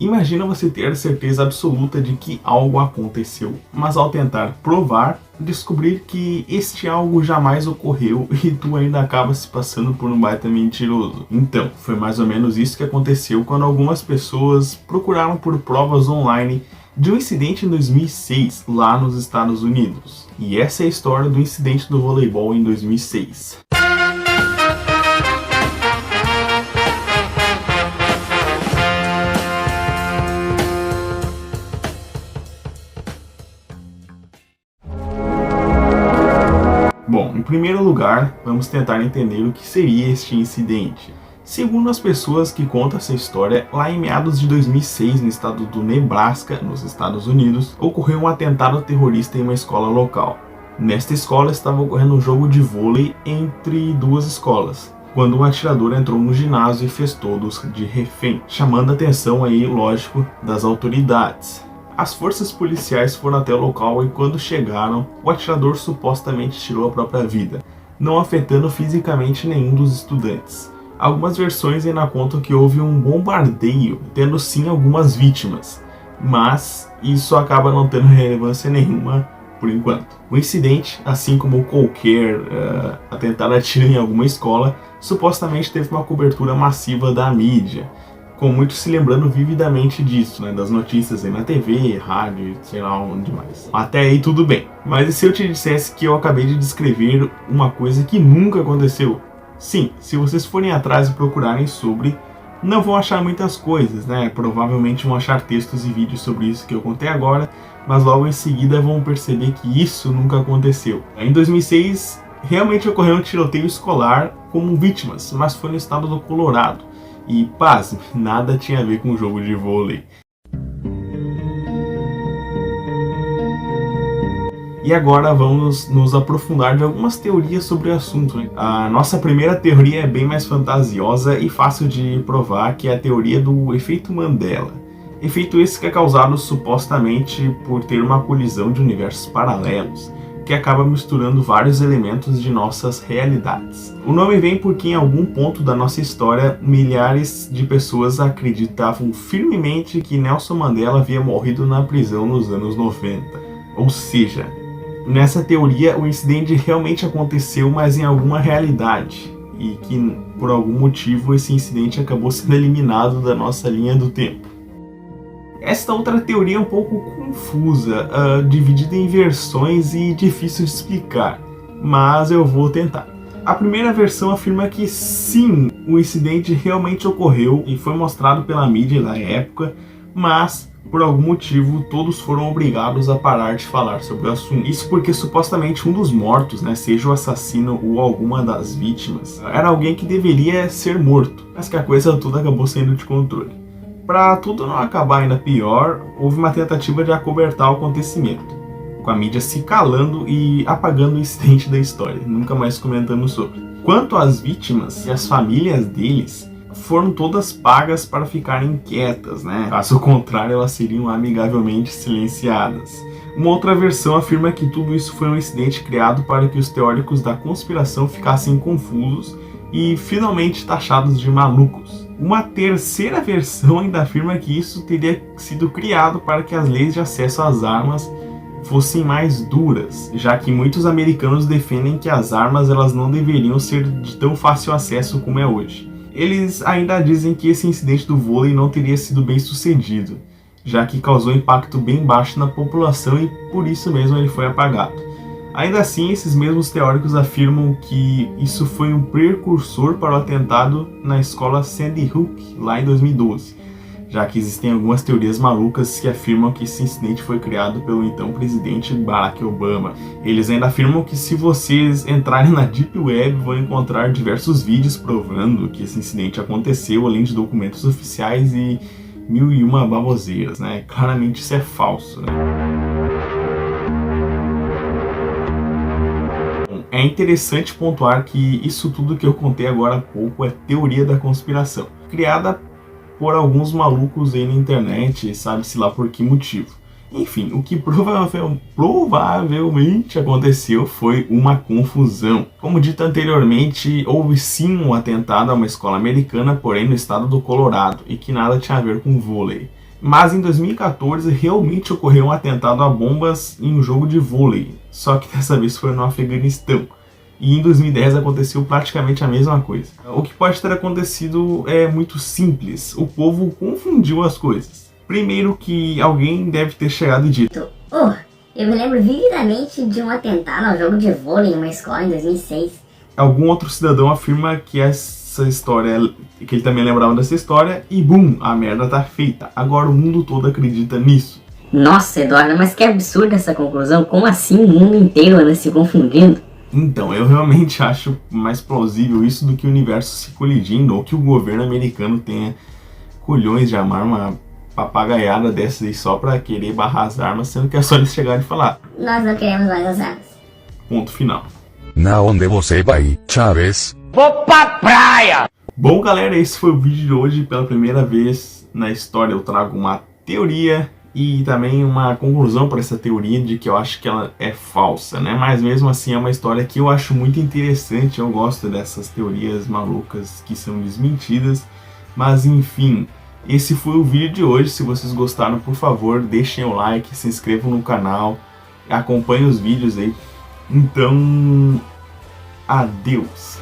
Imagina você ter certeza absoluta de que algo aconteceu, mas ao tentar provar, descobrir que este algo jamais ocorreu e tu ainda acaba se passando por um baita mentiroso. Então, foi mais ou menos isso que aconteceu quando algumas pessoas procuraram por provas online de um incidente em 2006 lá nos Estados Unidos. E essa é a história do incidente do voleibol em 2006. Bom, em primeiro lugar, vamos tentar entender o que seria este incidente. Segundo as pessoas que contam essa história, lá em meados de 2006, no estado do Nebraska, nos Estados Unidos, ocorreu um atentado terrorista em uma escola local. Nesta escola estava ocorrendo um jogo de vôlei entre duas escolas, quando um atirador entrou no ginásio e fez todos de refém, chamando a atenção aí, lógico, das autoridades. As forças policiais foram até o local e quando chegaram, o atirador supostamente tirou a própria vida, não afetando fisicamente nenhum dos estudantes. Algumas versões ainda contam que houve um bombardeio, tendo sim algumas vítimas, mas isso acaba não tendo relevância nenhuma por enquanto. O incidente, assim como qualquer atentado a tiro em alguma escola, supostamente teve uma cobertura massiva da mídia, com muitos se lembrando vividamente disso, né, das notícias aí na TV, rádio, sei lá onde mais. Até aí tudo bem. Mas e se eu te dissesse que eu acabei de descrever uma coisa que nunca aconteceu? Sim, se vocês forem atrás e procurarem sobre, não vão achar muitas coisas, né? Provavelmente vão achar textos e vídeos sobre isso que eu contei agora, mas logo em seguida vão perceber que isso nunca aconteceu. Em 2006, realmente ocorreu um tiroteio escolar com vítimas, mas foi no estado do Colorado. E, pasme, nada tinha a ver com o jogo de vôlei. E agora vamos nos aprofundar de algumas teorias sobre o assunto, né? A nossa primeira teoria é bem mais fantasiosa e fácil de provar, que é a teoria do efeito Mandela. Efeito esse que é causado supostamente por ter uma colisão de universos paralelos, que acaba misturando vários elementos de nossas realidades. O nome vem porque em algum ponto da nossa história, milhares de pessoas acreditavam firmemente que Nelson Mandela havia morrido na prisão nos anos 90. Ou seja, nessa teoria o incidente realmente aconteceu, mas em alguma realidade, e que por algum motivo esse incidente acabou sendo eliminado da nossa linha do tempo. Esta outra teoria é um pouco confusa, dividida em versões e difícil de explicar, mas eu vou tentar. A primeira versão afirma que sim, o incidente realmente ocorreu e foi mostrado pela mídia na época, mas por algum motivo todos foram obrigados a parar de falar sobre o assunto. Isso porque supostamente um dos mortos, né, seja o assassino ou alguma das vítimas, era alguém que deveria ser morto, mas que a coisa toda acabou saindo de controle. Para tudo não acabar ainda pior, houve uma tentativa de acobertar o acontecimento, com a mídia se calando e apagando o incidente da história, nunca mais comentando sobre. Quanto às vítimas e as famílias deles, foram todas pagas para ficarem quietas, né? Caso contrário, elas seriam amigavelmente silenciadas. Uma outra versão afirma que tudo isso foi um incidente criado para que os teóricos da conspiração ficassem confusos e finalmente taxados de malucos. Uma terceira versão ainda afirma que isso teria sido criado para que as leis de acesso às armas fossem mais duras, já que muitos americanos defendem que as armas elas não deveriam ser de tão fácil acesso como é hoje. Eles ainda dizem que esse incidente do vôlei não teria sido bem sucedido, já que causou impacto bem baixo na população e por isso mesmo ele foi apagado. Ainda assim, esses mesmos teóricos afirmam que isso foi um precursor para o atentado na escola Sandy Hook, lá em 2012, já que existem algumas teorias malucas que afirmam que esse incidente foi criado pelo então presidente Barack Obama. Eles ainda afirmam que se vocês entrarem na Deep Web vão encontrar diversos vídeos provando que esse incidente aconteceu, além de documentos oficiais e mil e uma baboseiras, né? Claramente isso é falso, né? É interessante pontuar que isso tudo que eu contei agora há pouco é teoria da conspiração, criada por alguns malucos aí na internet, sabe-se lá por que motivo. Enfim, o que provavelmente aconteceu foi uma confusão. Como dito anteriormente, houve sim um atentado a uma escola americana, porém no estado do Colorado, e que nada tinha a ver com vôlei. Mas em 2014 realmente ocorreu um atentado a bombas em um jogo de vôlei, só que dessa vez foi no Afeganistão. E em 2010 aconteceu praticamente a mesma coisa. O que pode ter acontecido é muito simples, o povo confundiu as coisas. Primeiro que alguém deve ter chegado e dito: eu me lembro vividamente de um atentado ao jogo de vôlei em uma escola em 2006. Algum outro cidadão afirma que essa história, que ele também lembrava dessa história, e bum, a merda tá feita. Agora o mundo todo acredita nisso. Nossa, Eduardo, mas que absurda essa conclusão. Como assim o mundo inteiro anda se confundindo? Então, eu realmente acho mais plausível isso do que o universo se colidindo, ou que o governo americano tenha colhões de armar uma papagaiada dessas aí só pra querer barrar as armas, sendo que é só eles chegarem e falar: nós não queremos mais as armas. Ponto final. Na onde você vai, Chaves? Vou pra praia! Bom, galera, esse foi o vídeo de hoje. Pela primeira vez na história eu trago uma teoria e também uma conclusão para essa teoria de que eu acho que ela é falsa, né? Mas mesmo assim é uma história que eu acho muito interessante. Eu gosto dessas teorias malucas que são desmentidas. Mas enfim, esse foi o vídeo de hoje. Se vocês gostaram, por favor, deixem o like, se inscrevam no canal, acompanhem os vídeos aí. Então, adeus!